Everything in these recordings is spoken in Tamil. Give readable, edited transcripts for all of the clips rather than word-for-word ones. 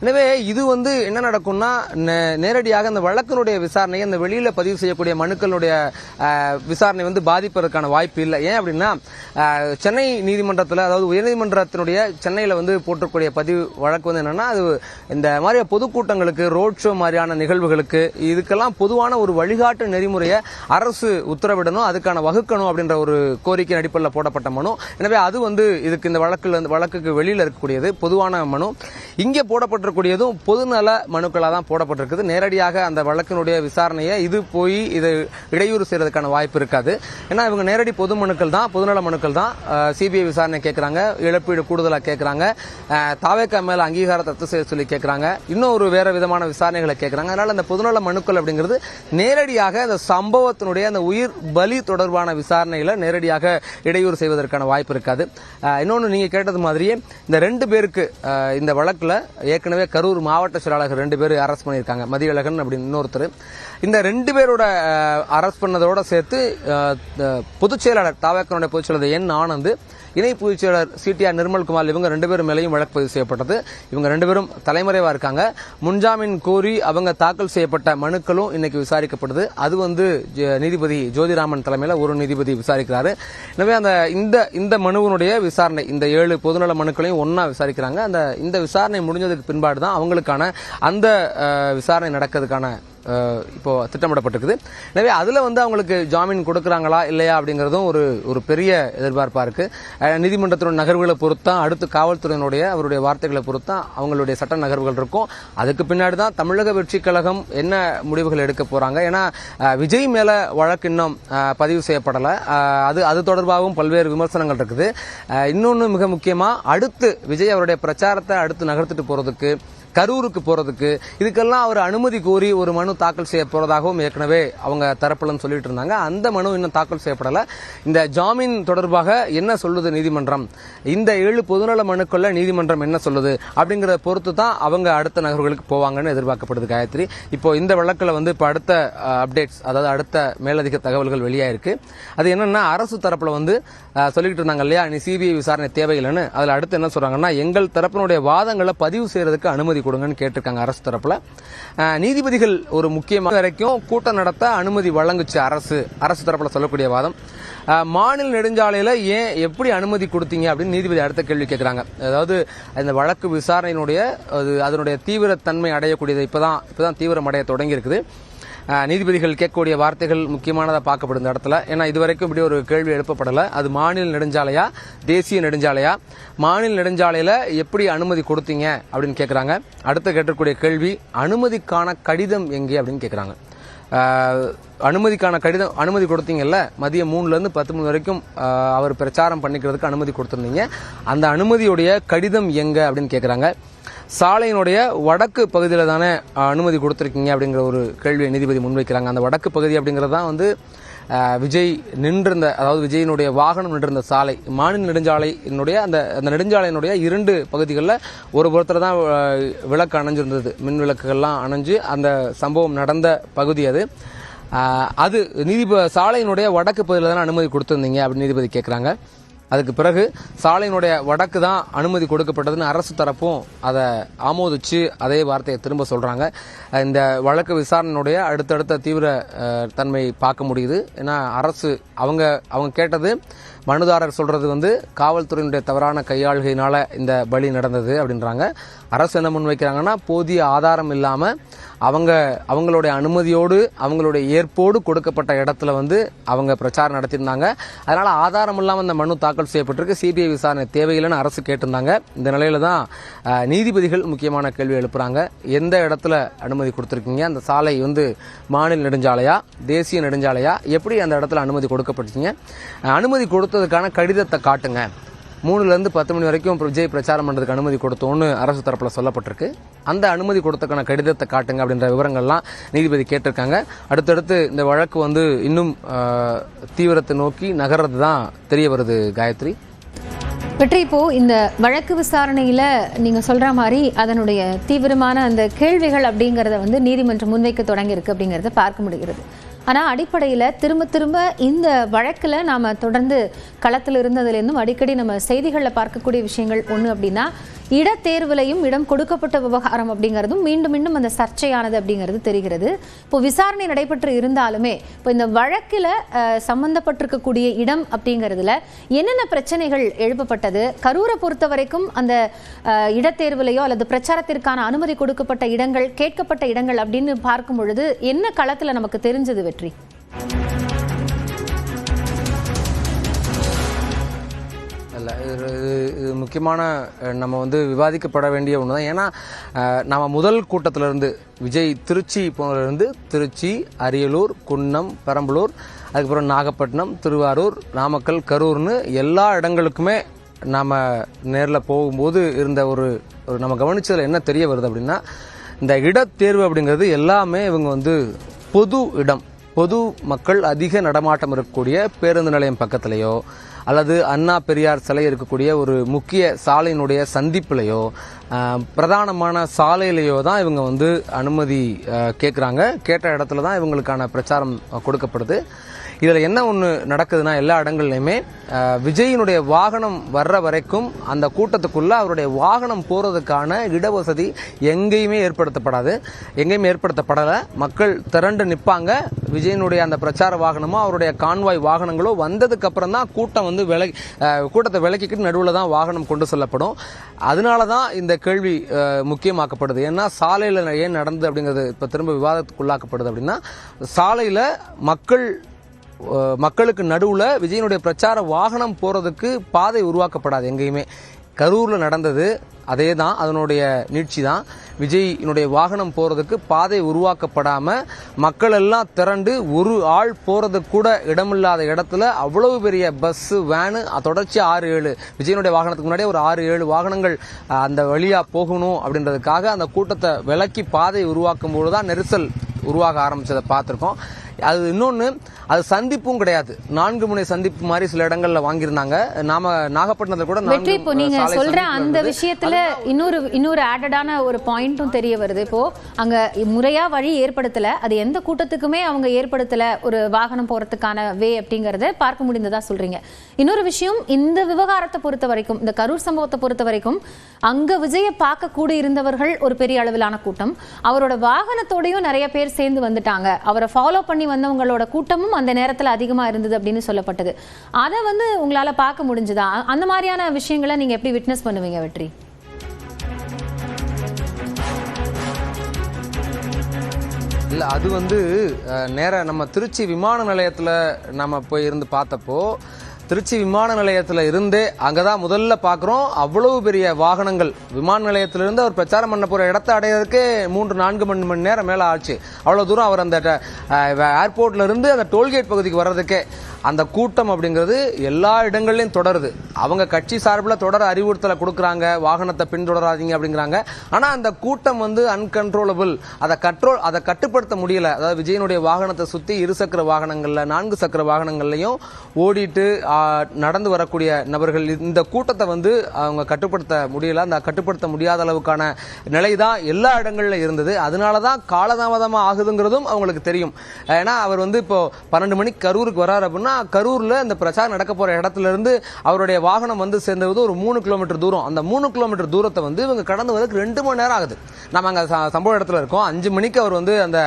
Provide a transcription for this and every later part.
எனவே இது என்ன நடக்கும்னா நேரடியாக அந்த வழக்கினுடைய விசாரணையை அந்த வெளியில பதிவு செய்யக்கூடிய மனுக்களுடைய விசாரணை பாதிப்பதற்கான வாய்ப்பு இல்லை. ஏன் அப்படின்னா சென்னை நீதிமன்றத்தில், அதாவது உயர்நீதிமன்றத்தினுடைய சென்னையில் போட்டிருக்கூடிய பதிவு வழக்கு என்னன்னா, அது இந்த மாதிரி பொதுக்கூட்டங்களுக்கு, ரோட் ஷோ மாதிரியான நிகழ்வுகளுக்கு இதுக்கெல்லாம் பொதுவான ஒரு வழிகாட்டு நெறிமுறையை அரசு உத்தரவிடணும், அதுக்கான வகுக்கணும் அப்படின்ற ஒரு கோரிக்கை அடிப்படையில் போடப்பட்ட மனு. எனவே அது இதுக்கு இந்த வழக்குக்கு வெளியில் இருக்கக்கூடியது பொதுவான மனு. இங்கே போடப்பட்டிருக்கூடியதும் பொதுநல மனுக்களாக தான் போடப்பட்டிருக்குது. நேரடியாக அந்த வழக்கினுடைய விசாரணையை இது போய் இதை இடையூறு செய்யறதுக்கான வாய்ப்பு இருக்காது. ஏன்னா இவங்க நேரடி பொது மனுக்கள் தான், பொதுநல மனுக்கள் தான். சிபிஐ விசாரணை கேட்கறாங்க, இழப்பீடு கூடுதலாக கேட்கறாங்க, தாவேக்கா மேல அங்கீகாரத்தை ரத்து செய்ய சொல்லி கேட்கறாங்க, இன்னும் ஒரு வேற விதமான விசாரணைகளை கேட்கறாங்க. அதனால அந்த பொதுநல மனுக்கள் அப்படிங்கிறது நேரடியாக அந்த சம்பவத்தினுடைய அந்த உயிர் பலி தொடர்பான விசாரணையில நேரடியாக இடையூறு செய்வதற்கான வாய்ப்பு இருக்காது. இன்னொன்று நீங்க கேட்டது மாதிரியே இந்த 2 பேருக்கு இந்த வழக்குல ஏற்கனவே கரூர் மாவட்ட செயலாளர் 2 பேர் அரெஸ்ட் பண்ணியிருக்காங்க, மதியழகன் அப்படின்னு இன்னொருத்தர். இந்த 2 பேரோட அரெஸ்ட் பண்ணதோட சேர்த்து பொதுச் செயலாளர் தாவேக்கனுடைய பொதுச் செயலாளர் என் ஆனந்த், இணை பொதுச் செயலாளர் சிடிஆர் நிர்மல்குமார், இவங்க 2 பேரும் மேலையும் வழக்கு பதிவு செய்யப்பட்டது. இவங்க 2 பேரும் தலைமறைவா இருக்காங்க. முன்ஜாமீன் கோரி அவங்க தாக்கல் செய்யப்பட்ட மனுக்களும் இன்னைக்கு விசாரிக்கப்படுது. அது நீதிபதி ஜோதிராமன் தலைமையில் ஒரு நீதிபதி விசாரிக்கிறாரு. எனவே இந்த மனுவினுடைய விசாரணை, இந்த 7 பொதுநல மனுக்களையும் ஒன்னா விசாரிக்கிறாங்க. இந்த விசாரணை முடிஞ்சதுக்கு பின்பாடு தான் அவங்களுக்கான அந்த விசாரணை நடக்கிறதுக்கான இப்போ திட்டமிடப்பட்டிருக்குது. எனவே அதுல அவங்களுக்கு ஜாமீன் கொடுக்கறாங்களா இல்லையா அப்படிங்கறதும் ஒரு பெரிய எதிர்பார்ப்பா இருக்கு. நீதிமன்றத்தினுடைய நகர்வுகளை பொறுத்தா, அடுத்து காவல்துறையினுடைய அவருடைய வார்த்தைகளை பொறுத்தா அவங்களுடைய சட்ட நகர்வுகள் இருக்கும். அதுக்கு பின்னாடி தான் தமிழக வெற்றி கழகம் என்ன முடிவுகள் எடுக்க போறாங்க. ஏன்னா விஜய் மேல வழக்கு இன்னும் பதிவு செய்யப்படல. அது தொடர்பாகவும் பல்வேறு விமர்சனங்கள் இருக்குது. இன்னொன்னு மிக முக்கியமா, அடுத்து விஜய் அவருடைய பிரச்சாரத்தை அடுத்து நகர்த்திட்டு போறதுக்கு, கரூருக்கு போறதுக்கு, இதுக்கெல்லாம் அவர் அனுமதி கோரி ஒரு மனு தாக்கல் செய்ய போறதாகவும் ஏற்கனவே அவங்க தரப்புலன்னு சொல்லிட்டு இருந்தாங்க. அந்த மனு இன்னும் தாக்கல் செய்யப்படல. இந்த ஜாமீன் தொடர்பாக என்ன சொல்லுது நீதிமன்றம், இந்த 7 பொதுநல மனுக்கள்ல நீதிமன்றம் என்ன சொல்லுது அப்படிங்கறத பொறுத்து தான் அவங்க அடுத்த நகர்வுகளுக்கு போவாங்கன்னு எதிர்பார்க்கப்படுது. காயத்ரி, இப்போ இந்த வழக்குல இப்ப அடுத்த அப்டேட்ஸ், அதாவது அடுத்த மேலதிக தகவல்கள் வெளியாயிருக்கு. அது என்னன்னா, அரசு தரப்புல சொல்லிட்டு இருந்தாங்க இல்லையா, நீ சிபிஐ விசாரணை தேவையில்லைன்னு. அதுல அடுத்து என்ன சொல்றாங்கன்னா, எங்கள் தரப்பினுடைய வாதங்களை பதிவு செய்யறதுக்கு அனுமதி கொடுங்கன்னு கேட்டிருக்காங்க அரசு தரப்புல. நீதிபதிகள் ஒரு முக்கியமான வரைக்கும் கூட்டம் நடத்த அனுமதி வழங்குச்சு அரசு தரப்புல சொல்லக்கூடிய வாதம். மாநில நெடுஞ்சாலையில ஏன் எப்படி அனுமதி கொடுத்தீங்க அப்படின்னு நீதிபதி அடுத்த கேள்வி கேட்கிறாங்க. அதாவது இந்த வழக்கு விசாரணையினுடைய அதனுடைய தீவிரத்தன்மை அடையக்கூடியது இப்பதான் தீவிரம் அடைய தொடங்கி இருக்குது. நீதிபதிகள் கேட்கக்கூடிய வார்த்தைகள் முக்கியமானதாக பார்க்கப்படுது இந்த இடத்துல. ஏன்னா இதுவரைக்கும் இப்படி ஒரு கேள்வி எழுப்பப்படலை. அது மாநில நெடுஞ்சாலையா தேசிய நெடுஞ்சாலையா, மாநில நெடுஞ்சாலையில எப்படி அனுமதி கொடுத்தீங்க அப்படின்னு கேட்கறாங்க. அடுத்து கேட்கக்கூடிய கேள்வி, அனுமதிக்கான கடிதம் எங்கே அப்படின்னு கேட்கறாங்க. அனுமதிக்கான கடிதம், அனுமதி கொடுத்தீங்கல்ல, மதியம் 3ல இருந்து 10 மணி வரைக்கும் அவர் பிரச்சாரம் பண்ணிக்கிறதுக்கு அனுமதி கொடுத்திருந்தீங்க, அந்த அனுமதியுடைய கடிதம் எங்க அப்படின்னு கேட்கறாங்க. சாலையினுடைய வடக்கு பகுதியில் தானே அனுமதி கொடுத்திருக்கீங்க அப்படிங்கிற ஒரு கேள்வியை நீதிபதி முன்வைக்கிறாங்க. அந்த வடக்கு பகுதி அப்படிங்கிறது தான் விஜய் நின்றிருந்த, அதாவது விஜயினுடைய வாகனம் நின்றிருந்த சாலை. மாநில நெடுஞ்சாலையினுடைய அந்த நெடுஞ்சாலையினுடைய 2 பகுதிகளில் ஒரு புறத்தில் தான் விளக்கு அணைஞ்சிருந்தது, மின் விளக்குகள்லாம் அணைஞ்சு அந்த சம்பவம் நடந்த பகுதி அது சாலையினுடைய வடக்கு பகுதியில் தானே அனுமதி கொடுத்திருந்தீங்க அப்படின்னு நீதிபதி கேட்குறாங்க. அதுக்கு பிறகு சாலையினுடைய வடக்கு தான் அனுமதி கொடுக்கப்பட்டதுன்னு அரசு தரப்பும் அதை ஆமோதிச்சு அதே வார்த்தையை திரும்ப சொல்றாங்க. இந்த வழக்கு விசாரணையுடைய அடுத்தடுத்த தீவிர தன்மை பார்க்க முடியுது. ஏன்னா அரசு அவங்க கேட்டது, மனுதாரர் சொல்றது காவல்துறையினுடைய தவறான கையாளுகையினால இந்த பலி நடந்தது அப்படின்றாங்க. அரசு என்ன முன்வைக்கிறாங்கன்னா, போதிய ஆதாரம் இல்லாம அவங்களுடைய அனுமதியோடு அவங்களுடைய ஏற்போடு கொடுக்கப்பட்ட இடத்துல அவங்க பிரச்சாரம் நடத்தியிருந்தாங்க. அதனால ஆதாரம் இல்லாம இந்த மனு தாக்கல் செய்யப்பட்டிருக்கு, சிபிஐ விசாரணை தேவையில்லைன்னு அரசு கேட்டிருந்தாங்க. இந்த நிலையில தான் நீதிபதிகள் முக்கியமான கேள்வி எழுப்புறாங்க. எந்த இடத்துல அனுமதி கொடுத்திருக்கீங்க, அந்த சாலை மாநில நெடுஞ்சாலையா தேசிய நெடுஞ்சாலையா, எப்படி அந்த இடத்துல அனுமதி கொடுக்கப்பட்டீங்க, அனுமதி கொடுத்ததுக்கான கடிதத்தை காட்டுங்க, 3ல இருந்து 10 மணி வரைக்கும் விஜய் பிரச்சாரம் பண்றதுக்கு அனுமதி கொடுத்தோன்னு அரசு தரப்புல சொல்லப்பட்டிருக்கு. அந்த அனுமதி கொடுத்தக்கான கடிதத்தை காட்டுங்க அப்படின்ற விவரங்கள்லாம் நீதிபதி கேட்டிருக்காங்க. அடுத்தடுத்து இந்த வழக்கு இன்னும் தீவிரத்தை நோக்கி நகர்றது தான் தெரிய வருது. காயத்ரி, வெற்றி, இப்போ இந்த வழக்கு விசாரணையில நீங்க சொல்ற மாதிரி அதனுடைய தீவிரமான அந்த கேள்விகள் அப்படிங்கறத நீதிமன்றம் முன்வைக்க தொடங்கி இருக்கு அப்படிங்கறத பார்க்க முடிகிறது. ஆனால் அடிப்படையில் திரும்ப திரும்ப இந்த வழக்கில் நாம் தொடர்ந்து களத்தில் இருந்ததுலேருந்தும் அடிக்கடி நம்ம செய்திகளில் பார்க்கக்கூடிய விஷயங்கள் ஒன்று அப்படின்னா, இடத்தேர்வுலையும் இடம் கொடுக்கப்பட்ட விவகாரம் அப்படிங்கிறதும் மீண்டும் மீண்டும் அந்த சர்ச்சையானது அப்படிங்கிறது தெரிகிறது. இப்போ விசாரணை நடைபெற்று இருந்தாலுமே இப்போ இந்த வழக்கில் சம்பந்தப்பட்டிருக்கக்கூடிய இடம் அப்படிங்கிறதுல என்னென்ன பிரச்சனைகள் எழுப்பப்பட்டது, கரூரை பொறுத்த வரைக்கும் அந்த இடத்தேர்வுலையோ அல்லது பிரச்சாரத்திற்கான அனுமதி கொடுக்கப்பட்ட இடங்கள், கேட்கப்பட்ட இடங்கள் அப்படின்னு பார்க்கும் பொழுது என்ன களத்துல நமக்கு தெரிஞ்சது வெற்றி? இல்லை, இது முக்கியமான நம்ம விவாதிக்கப்பட வேண்டிய ஒன்று தான். ஏன்னா நம்ம முதல் கூட்டத்திலிருந்து விஜய் திருச்சி போனதுலேருந்து திருச்சி, அரியலூர், குன்னம், பெரம்பலூர், அதுக்கப்புறம் நாகப்பட்டினம், திருவாரூர், நாமக்கல், கரூர்னு எல்லா இடங்களுக்குமே நாம் நேரில் போகும்போது இருந்த ஒரு நம்ம கவனிச்சதில் என்ன தெரிய வருது அப்படின்னா, இந்த இடத்தேர்வு அப்படிங்கிறது எல்லாமே இவங்க பொது இடம், பொது மக்கள் அதிக நடமாட்டம் இருக்கக்கூடிய பேருந்து நிலையம் பக்கத்துலேயோ அல்லது அண்ணா பெரியார் சிலை இருக்கக்கூடிய ஒரு முக்கிய சாலையினுடைய சந்திப்புலையோ பிரதானமான சாலையிலையோ தான் இவங்க அனுமதி கேட்குறாங்க. கேட்ட இடத்துல தான் இவங்களுக்கான பிரச்சாரம் கொடுக்கப்படுது. இதில் என்ன ஒன்று நடக்குதுன்னா, எல்லா இடங்கள்லையுமே விஜயினுடைய வாகனம் வர்ற வரைக்கும் அந்த கூட்டத்துக்குள்ள அவருடைய வாகனம் போகிறதுக்கான இடவசதி எங்கேயுமே ஏற்படுத்தப்படலை. மக்கள் திரண்டு நிற்பாங்க. விஜயனுடைய அந்த பிரச்சார வாகனமோ அவருடைய கான்வாய் வாகனங்களோ வந்ததுக்கு அப்புறம் தான் கூட்டம் கூட்டத்தை விலக்கிக்கிட்டு நடுவில் தான் வாகனம் கொண்டு செல்லப்படும். அதனால தான் இந்த கேள்வி முக்கியமாக்கப்படுது. ஏன்னா சாலையில் ஏன் நடந்தது அப்படிங்கிறது இப்போ திரும்ப விவாதத்துக்குள்ளாக்கப்படுது அப்படின்னா, சாலையில் மக்களுக்கு நடுவில் விஜயனுடைய பிரச்சார வாகனம் போறதுக்கு பாதை உருவாக்கப்படாது. எங்கேயுமே கரூரில் நடந்தது அதே தான், அதனுடைய நீட்சி தான். விஜயினுடைய வாகனம் போறதுக்கு பாதை உருவாக்கப்படாம மக்கள் எல்லாம் திரண்டு ஒரு ஆள் போறதுக்கு கூட இடமில்லாத இடத்துல அவ்வளவு பெரிய பஸ், வேனு, தொடர்ச்சி 6-7 விஜயனுடைய வாகனத்துக்கு முன்னாடியே ஒரு 6-7 வாகனங்கள் அந்த வழியா போகணும் அப்படின்றதுக்காக அந்த கூட்டத்தை விலக்கி பாதை உருவாக்கும் போதுதான் நெரிசல் உருவாக ஆரம்பிச்சதை பார்த்திருக்கோம். அது இன்னொன்று, அது சந்திப்பும் கிடையாது, 4 முனை சந்திப்பு மாதிரி சில இடங்கள்ல வாங்கியிருந்தாங்க. நாம நாகப்பட்டினத்துல கூட வெற்றி, இப்போ நீங்க சொல்ற அந்த விஷயத்துல இன்னொரு ஆடடான ஒரு பாயிண்ட்டும் தெரிய வருது. இப்போ அங்க முறையா வழி ஏற்படுத்தல, அது எந்த கூட்டத்துக்குமே அவங்க ஏற்படுத்தல ஒரு வாகனம் போறதுக்கான வே அப்படிங்கறத பார்க்க முடிந்ததா சொல்றீங்க. இன்னொரு விஷயம், இந்த விவகாரத்தை பொறுத்த வரைக்கும், இந்த கரூர் சம்பவத்தை பொறுத்த வரைக்கும் அங்க விஜய பார்க்க கூட இருந்தவர்கள் ஒரு பெரிய அளவிலான கூட்டம், அவரோட வாகனத்தோடையும் நிறைய பேர் சேர்ந்து வந்துட்டாங்க, அவரை ஃபாலோ பண்ணி வந்தவங்களோட கூட்டமும் அந்த நேரத்தில் அதிகமா இருந்தது அப்படின்னு சொல்லப்பட்டது. அதை உங்களால பார்க்க முடிஞ்சதா? அந்த மாதிரியான விஷயங்களை நீங்க எப்படி விட்னஸ் பண்ணுவீங்க வெற்றி? இல்லை, அது நேர நம்ம திருச்சி விமான நிலையத்தில் நம்ம போய் இருந்து பார்த்தப்போ, திருச்சி விமான நிலையத்தில் இருந்தே அங்கதான் முதல்ல பார்க்குறோம் அவ்வளவு பெரிய வாகனங்கள். விமான நிலையத்திலிருந்து அவர் பிரச்சாரம் பண்ண போற இடத்தை அடையிறதுக்கு 3-4 மணி நேரம் மேல ஆச்சு. அவ்வளவு தூரம் அவர் அந்த ஏர்போர்ட்ல இருந்து அந்த டோல்கேட் பகுதிக்கு வர்றதுக்கே அந்த கூட்டம் அப்படிங்கிறது எல்லா இடங்கள்லையும் தொடருது. அவங்க கட்சி சார்பில் தொடர அறிவுறுத்தலை கொடுக்குறாங்க, வாகனத்தை பின்தொடராதீங்க அப்படிங்கிறாங்க. ஆனால் அந்த கூட்டம் அன்கன்ட்ரோலபிள், அதை கட்டுப்படுத்த முடியல. அதாவது விஜயனுடைய வாகனத்தை சுற்றி 2 சக்கர வாகனங்களில் 4 சக்கர வாகனங்கள்லையும் ஓடிட்டு நடந்து வரக்கூடிய நபர்கள், இந்த கூட்டத்தை அவங்க கட்டுப்படுத்த முடியல. அந்த கட்டுப்படுத்த முடியாத அளவுக்கான நிலை தான் எல்லா இடங்கள்ல இருந்தது. அதனால தான் காலதாமதமாக ஆகுதுங்கிறதும் அவங்களுக்கு தெரியும். ஏன்னா அவர் இப்போ 12 மணிக்கு கரூருக்கு வராரு அப்படின்னா, கரூர்ல இந்த பிரச்சாரம் நடக்க போற இடத்துல இருந்து அவருடைய வாகனம் சேர்ந்தது ஒரு 3 கிலோமீட்டர் தூரம். அந்த 3 கிலோமீட்டர் தூரத்தை இவங்க கடந்து வரதுக்கு 2 மணி நேரம் ஆகுது. நம்ம அங்க சம்பவ இடத்துல இருக்கோம். 5 மணிக்கு அவர் அந்த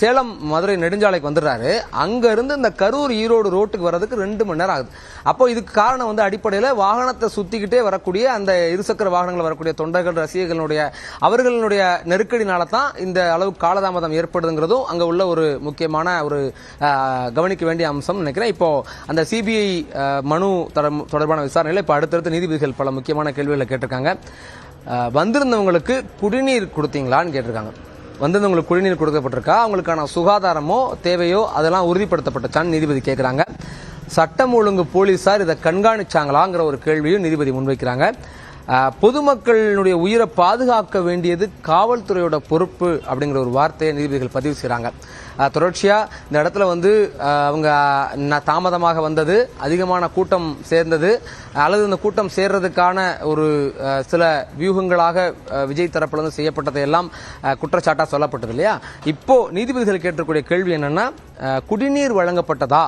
சேலம் மதுரை நெடுஞ்சாலைக்கு வந்துடுறாரு. அங்க இருந்து இந்த கரூர் ஈரோடு ரோட்டுக்கு வர்றதுக்கு 2 மணி நேரம் ஆகுது. அப்போ இதுக்கு காரணம் அடிப்படையில் வாகனத்தை சுத்திக்கிட்டே வரக்கூடிய அந்த 2 சக்கர வாகனங்கள் வரக்கூடிய தொண்டர்கள், ரசிகர்களுடைய அவர்களுடைய நெருக்கடினால தான் இந்த அளவு காலதாமதம் ஏற்படுதுங்கிறதும் அங்க உள்ள ஒரு முக்கியமான ஒரு கவனிக்க வேண்டிய அம்சம் நினைக்கிறேன். இப்போ அந்த சிபிஐ மனு தொடர்பான விசாரணையில் இப்போ அடுத்தடுத்த நீதிபதிகள் பல முக்கியமான கேள்விகளை கேட்டிருக்காங்க. வந்திருந்தவங்களுக்கு குடிநீர் கொடுத்தீங்களான்னு கேட்டிருக்காங்க. வந்திருந்தவங்களுக்கு குடிநீர் கொடுக்கப்பட்டிருக்கா, அவங்களுக்கான சுகாதாரமோ தேவையோ அதெல்லாம் உறுதிப்படுத்தப்பட்டுச்சான்னு நீதிபதி கேட்குறாங்க. சட்டம் ஒழுங்கு போலீசார் இதை கண்காணிச்சாங்களாங்கிற ஒரு கேள்வியும் நீதிபதி முன்வைக்கிறாங்க. பொதுமக்களுடைய உயிரை பாதுகாக்க வேண்டியது காவல்துறையோட பொறுப்பு அப்படிங்கிற ஒரு வார்த்தையை நீதிபதிகள் பதிவு செய்கிறாங்க. தொடர்ச்சியா இந்த இடத்துல அவங்க தாமதமாக வந்தது, அதிகமான கூட்டம் சேர்ந்தது, அல்லது இந்த கூட்டம் சேர்றதுக்கான ஒரு சில வியூகங்களாக விஜய் தரப்புல செய்யப்பட்டதை எல்லாம் குற்றச்சாட்டா சொல்லப்பட்டது இல்லையா. இப்போ நீதிபதிகள் கேட்டிருக்கூடிய கேள்வி என்னன்னா, குடிநீர் வழங்கப்பட்டதா